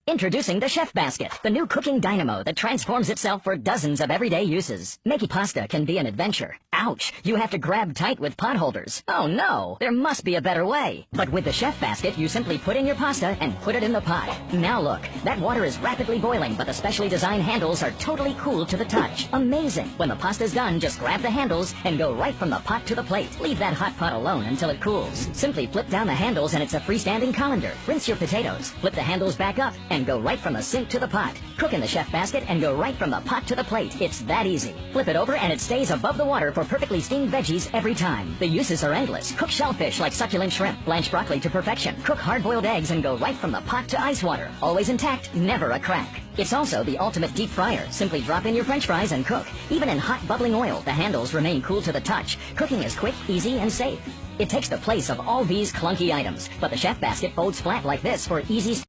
Introducing the Chef Basket, the new cooking dynamo that transforms itself for dozens of everyday uses. Making pasta can be an adventure. Ouch! You have to grab tight with pot holders. Oh no! There must be a better way. But with the Chef Basket, you simply put in your pasta and put it in the pot. Now look, that water is rapidly boiling, but the specially designed handles are totally cool to the touch. Amazing! When the pasta's done, just grab the handles and go right from the pot to the plate. Leave that hot pot alone until it cools. Simply flip down the handles and it's a freestanding colander. Rinse your potatoes, flip the handles back up, and go right from the sink to the pot. Cook in the Chef Basket and go right from the pot to the plate. It's that easy. Flip it over and it stays above the water for perfectly steamed veggies every time. The uses are endless. Cook shellfish like succulent shrimp, blanch broccoli to perfection. Cook hard-boiled eggs and go right from the pot to ice water. Always intact, never a crack. It's also the ultimate deep fryer. Simply drop in your French fries and cook. Even in hot bubbling oil, the handles remain cool to the touch. Cooking is quick, easy, and safe. It takes the place of all these clunky items, but the Chef Basket folds flat like this for easy